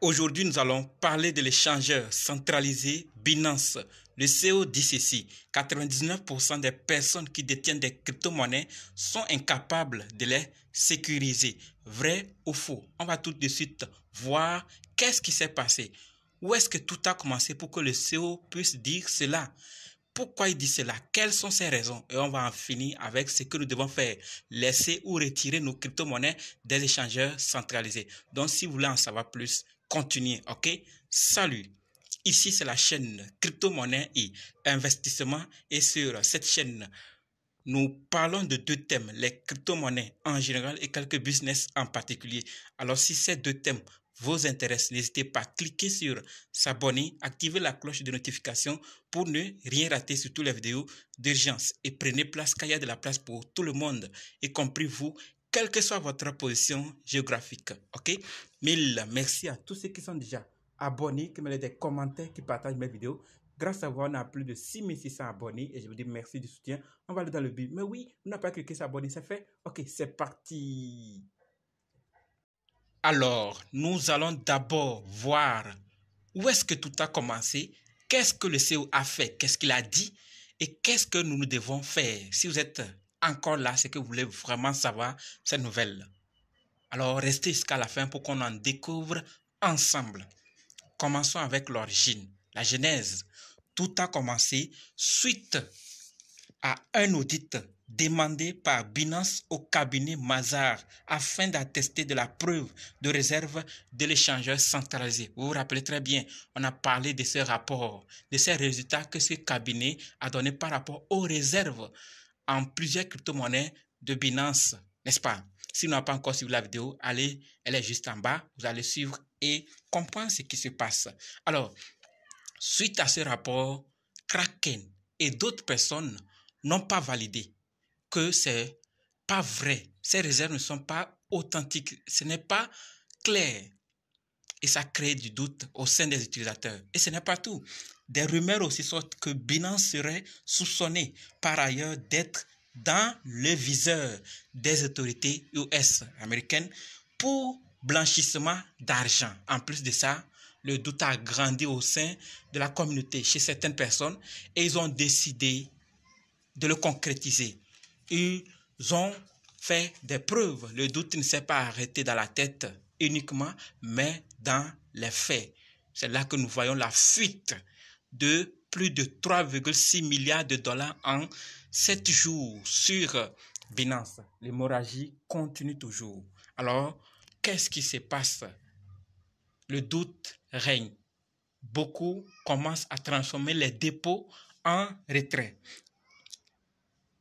Aujourd'hui, nous allons parler de l'échangeur centralisé Binance. Le CEO dit ceci: 99% des personnes qui détiennent des crypto-monnaies sont incapables de les sécuriser. Vrai ou faux? On va tout de suite voir qu'est-ce qui s'est passé. Où est-ce que tout a commencé pour que le CEO puisse dire cela? Pourquoi il dit cela? Quelles sont ses raisons? Et on va en finir avec ce que nous devons faire. Laisser ou retirer nos crypto-monnaies des échangeurs centralisés. Donc, si vous voulez en savoir plus, continuez, ok? Salut! Ici, c'est la chaîne Crypto-monnaie et investissement. Et sur cette chaîne, nous parlons de deux thèmes, les crypto-monnaies en général et quelques business en particulier. Alors, si ces deux thèmes vous intéressent, n'hésitez pas à cliquer sur s'abonner, activer la cloche de notification pour ne rien rater sur toutes les vidéos d'urgence. Et prenez place car il y a de la place pour tout le monde, y compris vous, quelle que soit votre position géographique. Ok? Mille merci à tous ceux qui sont déjà abonnés, qui me laissent des commentaires, qui partagent mes vidéos. Grâce à vous, on a plus de 6600 abonnés et je vous dis merci du soutien. On va aller dans le but. Mais oui, on n'a pas cliqué sur abonner, c'est fait. Ok, c'est parti. Alors, nous allons d'abord voir où est-ce que tout a commencé, qu'est-ce que le CEO a fait, qu'est-ce qu'il a dit et qu'est-ce que nous devons faire. Si vous êtes encore là, c'est que vous voulez vraiment savoir cette nouvelle. Alors, restez jusqu'à la fin pour qu'on en découvre ensemble. Commençons avec l'origine, la genèse. Tout a commencé suite à un audit demandé par Binance au cabinet Mazars afin d'attester de la preuve de réserve de l'échangeur centralisé. Vous vous rappelez très bien, on a parlé de ce rapport, de ces résultats que ce cabinet a donné par rapport aux réserves en plusieurs crypto-monnaies de Binance, n'est-ce pas? Si vous n'avez pas encore suivi la vidéo, allez, elle est juste en bas, vous allez suivre et comprendre ce qui se passe. Alors, suite à ce rapport, Kraken et d'autres personnes n'ont pas validé que c'est pas vrai. Ces réserves ne sont pas authentiques. Ce n'est pas clair. Et ça crée du doute au sein des utilisateurs. Et ce n'est pas tout. Des rumeurs aussi sortent que Binance serait soupçonné par ailleurs d'être dans le viseur des autorités US américaines pour blanchissement d'argent. En plus de ça, le doute a grandi au sein de la communauté chez certaines personnes et ils ont décidé de le concrétiser. Ils ont fait des preuves. Le doute ne s'est pas arrêté dans la tête uniquement, mais dans les faits. C'est là que nous voyons la fuite de plus de 3,6 milliards de dollars en 7 jours sur Binance. L'hémorragie continue toujours. Alors, qu'est-ce qui se passe? Le doute règne. Beaucoup commencent à transformer les dépôts en retrait.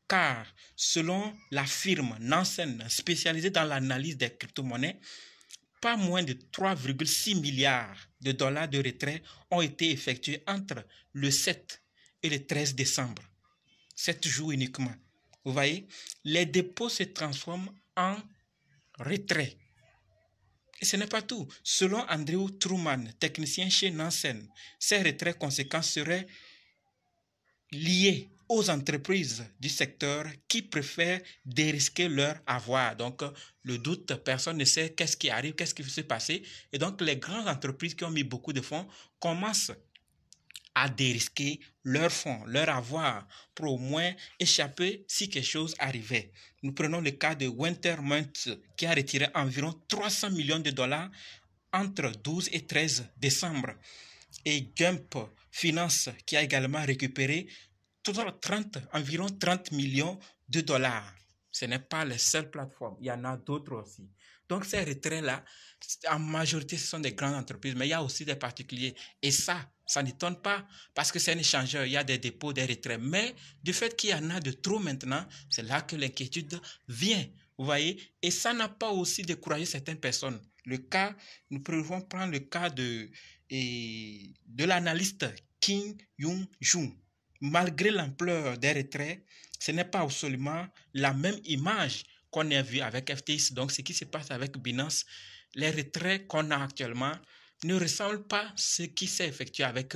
Car selon la firme Nansen spécialisée dans l'analyse des crypto-monnaies, pas moins de 3,6 milliards de dollars de retrait ont été effectués entre le 7 et le 13 décembre. 7 jours uniquement. Vous voyez, les dépôts se transforment en retrait. Et ce n'est pas tout. Selon Andrew Truman, technicien chez Nansen, ces retraits conséquents seraient liés aux entreprises du secteur qui préfèrent dérisquer leur avoir. Donc, le doute, personne ne sait qu'est-ce qui arrive, qu'est-ce qui va se passer. Et donc, les grandes entreprises qui ont mis beaucoup de fonds commencent à dérisquer leurs fonds, leur avoir, pour au moins échapper si quelque chose arrivait. Nous prenons le cas de Wintermint qui a retiré environ 300 millions de dollars entre 12 et 13 décembre. Et Jump Finance qui a également récupéré environ 30 millions de dollars. Ce n'est pas les seules plateformes, il y en a d'autres aussi. Donc ces retraits-là, en majorité, ce sont des grandes entreprises, mais il y a aussi des particuliers. Et ça n'étonne pas parce que c'est un échangeur, il y a des dépôts, des retraits. Mais du fait qu'il y en a de trop maintenant, c'est là que l'inquiétude vient. Vous voyez? Et ça n'a pas aussi découragé certaines personnes. Nous pouvons prendre le cas de l'analyste Kim Young-jung. Malgré l'ampleur des retraits, ce n'est pas absolument la même image qu'on a vu avec FTX. Donc, ce qui se passe avec Binance, les retraits qu'on a actuellement ne ressemblent pas à ce qui s'est effectué avec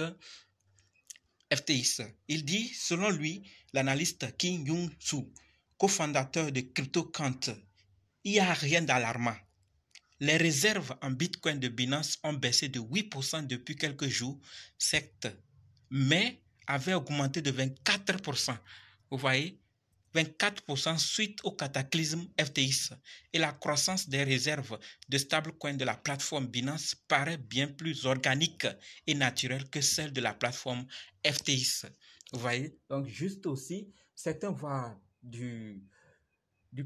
FTX. Il dit, selon lui, l'analyste Kim Young-soo, cofondateur de CryptoQuant, il n'y a rien d'alarmant. les réserves en Bitcoin de Binance ont baissé de 8% depuis quelques jours, certes, mais avaient augmenté de 24%. Vous voyez, 24% suite au cataclysme FTX. Et la croissance des réserves de stablecoin de la plateforme Binance paraît bien plus organique et naturelle que celle de la plateforme FTX. Vous voyez, donc juste aussi, certains voient du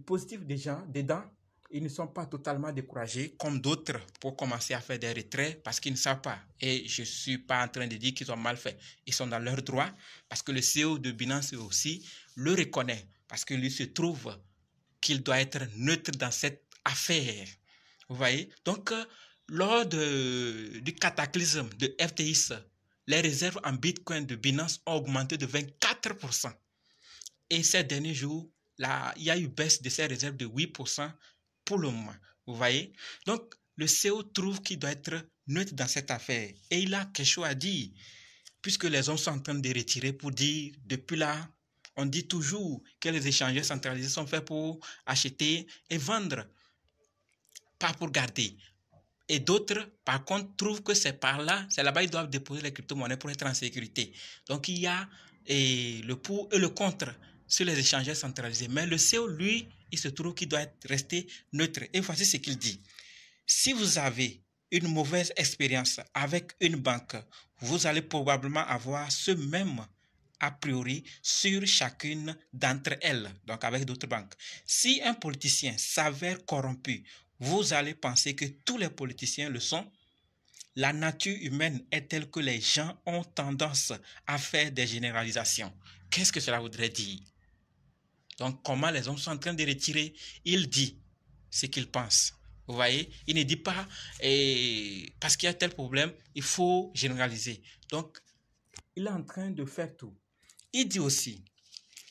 positif déjà dedans. Ils ne sont pas totalement découragés comme d'autres pour commencer à faire des retraits parce qu'ils ne savent pas. Et je ne suis pas en train de dire qu'ils ont mal fait. Ils sont dans leur droit parce que le CEO de Binance aussi le reconnaît parce que lui se trouve qu'il doit être neutre dans cette affaire. Vous voyez? Donc, lors du cataclysme de FTX, les réserves en Bitcoin de Binance ont augmenté de 24%. Et ces derniers jours, là, il y a eu baisse de ces réserves de 8% pour le moment. Vous voyez? Donc, le CEO trouve qu'il doit être neutre dans cette affaire. Et il a quelque chose à dire, puisque les hommes sont en train de retirer pour dire, depuis là, on dit toujours que les échangeurs centralisés sont faits pour acheter et vendre, pas pour garder. Et d'autres, par contre, trouvent que c'est par là, c'est là-bas ils doivent déposer les crypto-monnaies pour être en sécurité. Donc, il y a le pour et le contre sur les échangeurs centralisés. Mais le CEO, lui, il se trouve qu'il doit rester neutre. Et voici ce qu'il dit. Si vous avez une mauvaise expérience avec une banque, vous allez probablement avoir ce même a priori sur chacune d'entre elles, donc avec d'autres banques. Si un politicien s'avère corrompu, vous allez penser que tous les politiciens le sont. La nature humaine est telle que les gens ont tendance à faire des généralisations. Qu'est-ce que cela voudrait dire? Donc, comment les hommes sont en train de retirer? Il dit ce qu'il pense. Vous voyez, il ne dit pas parce qu'il y a tel problème, il faut généraliser. Donc, il est en train de faire tout. Il dit aussi,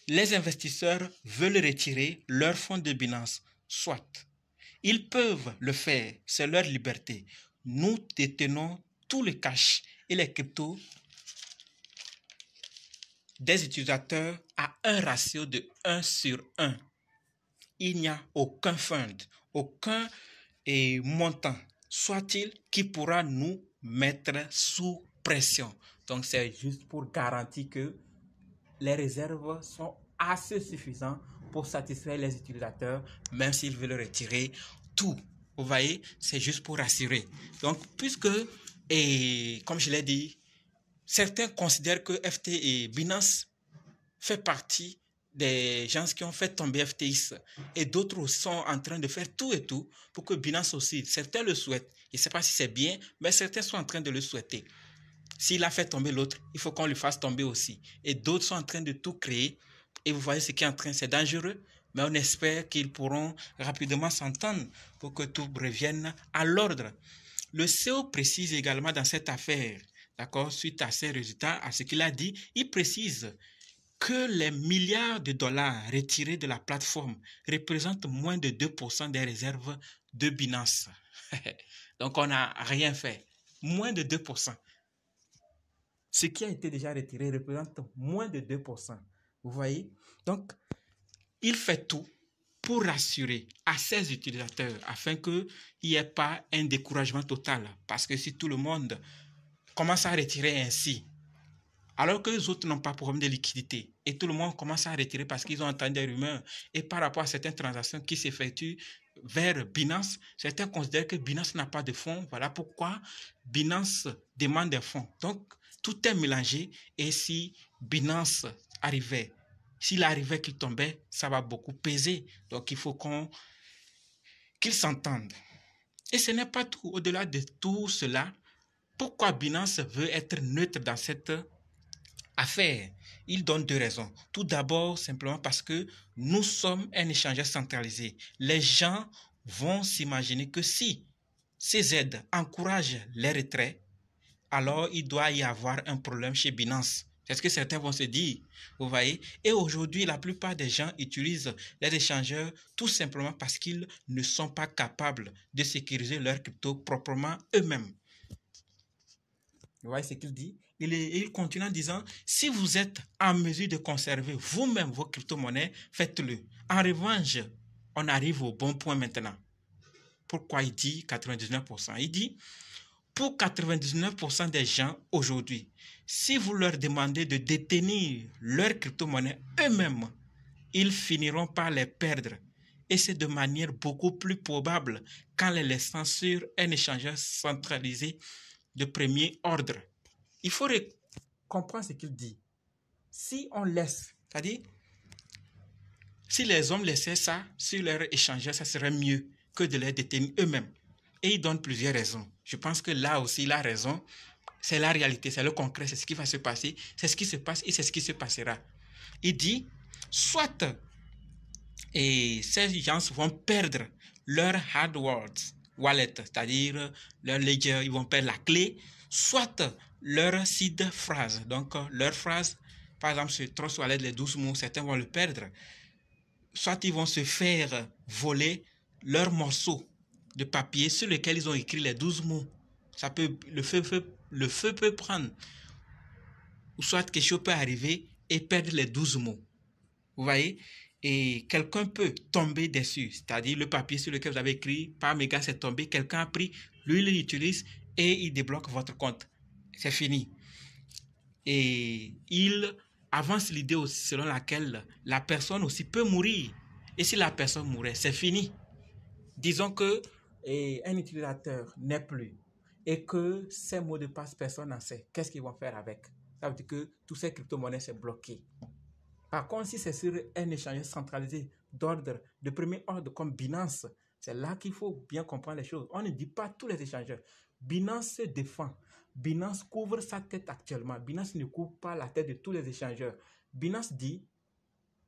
les investisseurs veulent retirer leur fonds de Binance, soit. Ils peuvent le faire, c'est leur liberté. Nous détenons tout le cash et les cryptos des utilisateurs à un ratio de 1/1. Il n'y a aucun fund, aucun montant, soit-il, qui pourra nous mettre sous pression. Donc, c'est juste pour garantir que les réserves sont assez suffisantes pour satisfaire les utilisateurs, même s'ils veulent retirer tout. Vous voyez, c'est juste pour rassurer. Donc, puisque, comme je l'ai dit, certains considèrent que Binance fait partie des gens qui ont fait tomber FTX et d'autres sont en train de faire tout et tout pour que Binance aussi, certains le souhaitent. Je ne sais pas si c'est bien, mais certains sont en train de le souhaiter. S'il a fait tomber l'autre, il faut qu'on lui fasse tomber aussi. Et d'autres sont en train de tout créer. Et vous voyez ce qui est en train, c'est dangereux. Mais on espère qu'ils pourront rapidement s'entendre pour que tout revienne à l'ordre. Le CEO précise également dans cette affaire, d'accord, suite à ses résultats, à ce qu'il a dit, il précise que les milliards de dollars retirés de la plateforme représentent moins de 2% des réserves de Binance. Donc on n'a rien fait. Moins de 2%. Ce qui a été déjà retiré représente moins de 2%. Vous voyez? Donc, il fait tout pour rassurer à ses utilisateurs afin qu'il n'y ait pas un découragement total. Parce que si tout le monde commence à retirer ainsi, alors que les autres n'ont pas de problème de liquidité, et tout le monde commence à retirer parce qu'ils ont entendu des rumeurs, et par rapport à certaines transactions qui s'effectuent vers Binance, certains considèrent que Binance n'a pas de fonds. Voilà pourquoi Binance demande des fonds. Donc, tout est mélangé, et si Binance arrivait, s'il arrivait qu'il tombait, ça va beaucoup peser. Donc, il faut qu'ils s'entendent. Et ce n'est pas tout. Au-delà de tout cela, pourquoi Binance veut être neutre dans cette affaire? Il donne deux raisons. Tout d'abord, simplement parce que nous sommes un échangeur centralisé. Les gens vont s'imaginer que si ces aides encouragent les retraits, alors il doit y avoir un problème chez Binance. C'est ce que certains vont se dire, vous voyez. Et aujourd'hui, la plupart des gens utilisent les échangeurs tout simplement parce qu'ils ne sont pas capables de sécuriser leur crypto proprement eux-mêmes. Vous voyez ce qu'il dit? Il continue en disant, si vous êtes en mesure de conserver vous-même vos crypto-monnaies, faites-le. En revanche, on arrive au bon point maintenant. Pourquoi il dit 99%? Il dit, pour 99% des gens aujourd'hui, si vous leur demandez de détenir leur crypto-monnaie eux-mêmes, ils finiront par les perdre. Et c'est de manière beaucoup plus probable qu'en les laissant sur un échangeur centralisé de premier ordre. Il faut comprendre ce qu'il dit. Si on laisse, c'est-à-dire, si les hommes laissaient ça sur leur échangeur, ça serait mieux que de les détenir eux-mêmes. Et il donne plusieurs raisons. Je pense que là aussi, il a raison. C'est la réalité, c'est le concret, c'est ce qui va se passer, c'est ce qui se passe et c'est ce qui se passera. Il dit, soit ces gens vont perdre leur hardware wallet, c'est-à-dire leur ledger, ils vont perdre la clé, soit leur seed phrase. Donc, leur phrase, par exemple, sur Trust Wallet, les 12 mots, certains vont le perdre. Soit ils vont se faire voler leur morceau de papier sur lequel ils ont écrit les 12 mots. Ça peut, le feu peut prendre. Ou soit quelque chose peut arriver et perdre les 12 mots. Vous voyez? Et quelqu'un peut tomber dessus. C'est-à-dire le papier sur lequel vous avez écrit, par méga, c'est tombé. Quelqu'un a pris, lui, il l'utilise et il débloque votre compte. C'est fini. Et il avance l'idée aussi selon laquelle la personne aussi peut mourir. Et si la personne mourait, c'est fini. Disons que un utilisateur n'est plus et que ces mots de passe, personne n'en sait. Qu'est-ce qu'ils vont faire avec? Ça veut dire que tous ces crypto-monnaies, c'est bloqué. Par contre, si c'est sur un échangeur centralisé d'ordre, de premier ordre comme Binance, c'est là qu'il faut bien comprendre les choses. On ne dit pas tous les échangeurs. Binance se défend. Binance couvre sa tête actuellement. Binance ne couvre pas la tête de tous les échangeurs. Binance dit,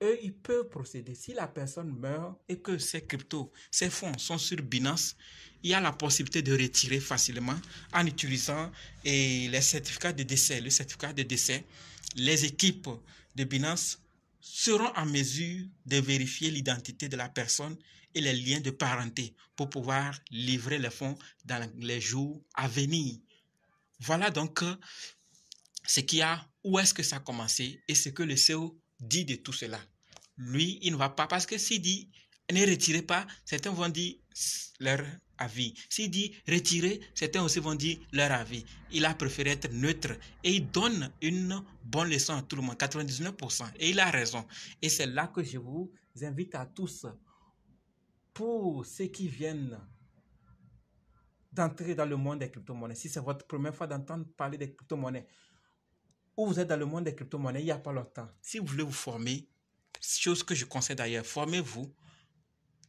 eux, ils peuvent procéder. Si la personne meurt et que ces cryptos, ces fonds sont sur Binance, il y a la possibilité de retirer facilement en utilisant les certificats de décès. Le certificat de décès, les équipes de Binance seront en mesure de vérifier l'identité de la personne et les liens de parenté pour pouvoir livrer les fonds dans les jours à venir. Voilà donc ce qu'il y a, où est-ce que ça a commencé et ce que le CEO dit de tout cela. Lui, il ne va pas, parce que s'il dit ne retirez pas, certains vont dire leur avis. S'il dit retirez, certains aussi vont dire leur avis. Il a préféré être neutre et il donne une bonne leçon à tout le monde, 99%. Et il a raison. Et c'est là que je vous invite à tous, pour ceux qui viennent d'entrer dans le monde des crypto-monnaies, si c'est votre première fois d'entendre parler des crypto-monnaies, ou vous êtes dans le monde des crypto-monnaies il n'y a pas longtemps, si vous voulez vous former, chose que je conseille d'ailleurs, formez-vous,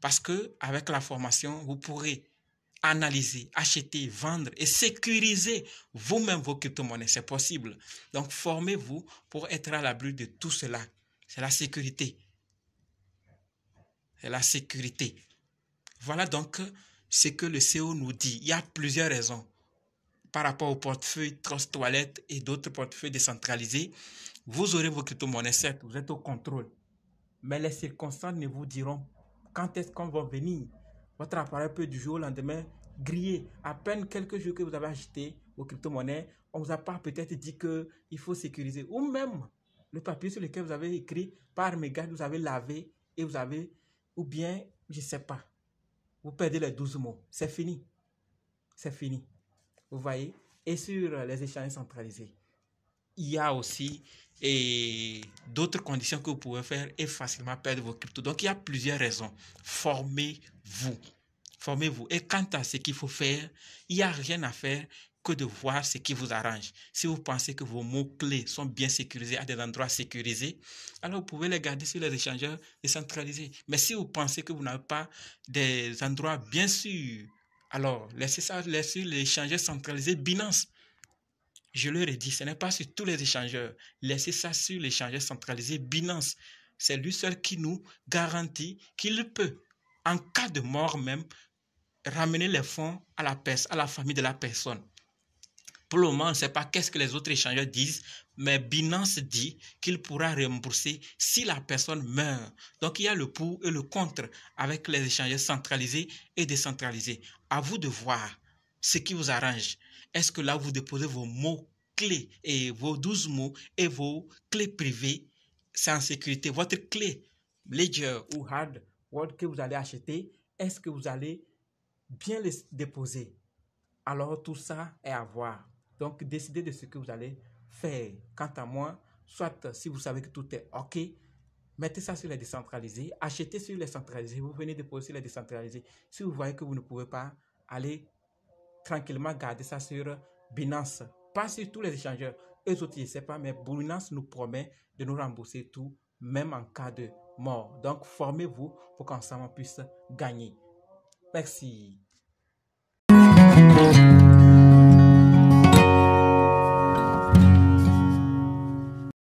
parce que avec la formation, vous pourrez analyser, acheter, vendre et sécuriser vous-même vos crypto-monnaies. C'est possible. Donc, formez-vous pour être à l'abri de tout cela. C'est la sécurité. C'est la sécurité. Voilà donc ce que le CEO nous dit. Il y a plusieurs raisons par rapport au portefeuille Trust Wallet et d'autres portefeuilles décentralisés. Vous aurez vos crypto-monnaies, certes, vous êtes au contrôle. Mais les circonstances ne vous diront quand est-ce qu'on va venir. Votre appareil peut du jour au lendemain griller. À peine quelques jours que vous avez acheté vos crypto-monnaies, on vous a pas peut-être dit qu'il faut sécuriser. Ou même le papier sur lequel vous avez écrit par mégarde, vous avez lavé et vous avez, ou bien, je ne sais pas, vous perdez les 12 mots. C'est fini. C'est fini. Vous voyez? Et sur les échanges centralisés, il y a aussi d'autres conditions que vous pouvez faire et facilement perdre vos cryptos. Donc, il y a plusieurs raisons. Formez-vous. Formez-vous. Et quant à ce qu'il faut faire, il n'y a rien à faire que de voir ce qui vous arrange. Si vous pensez que vos mots-clés sont bien sécurisés à des endroits sécurisés, alors vous pouvez les garder sur les échangeurs décentralisés. Mais si vous pensez que vous n'avez pas des endroits bien sûrs, alors laissez ça sur les échangeurs centralisés Binance. Je leur ai dit, ce n'est pas sur tous les échangeurs. Laissez ça sur l'échangeur centralisé Binance. C'est lui seul qui nous garantit qu'il peut, en cas de mort même, ramener les fonds à la famille de la personne. Pour le moment, on ne sait pas qu'est-ce que les autres échangeurs disent, mais Binance dit qu'il pourra rembourser si la personne meurt. Donc, il y a le pour et le contre avec les échangeurs centralisés et décentralisés. À vous de voir ce qui vous arrange. Est-ce que là, vous déposez vos mots-clés et vos 12 mots et vos clés privées, c'est en sécurité. Votre clé Ledger ou Hardware que vous allez acheter, est-ce que vous allez bien les déposer. Alors tout ça est à voir. Donc décidez de ce que vous allez faire. Quant à moi, soit si vous savez que tout est OK, mettez ça sur les décentralisés, achetez sur les centralisés, vous venez déposer sur les décentralisés. Si vous voyez que vous ne pouvez pas, allez tranquillement garder ça sur Binance. Pas sur tous les échangeurs. Eux autres, je ne sais pas, mais Binance nous promet de nous rembourser tout, même en cas de mort. Donc, formez-vous pour qu'ensemble on puisse gagner. Merci.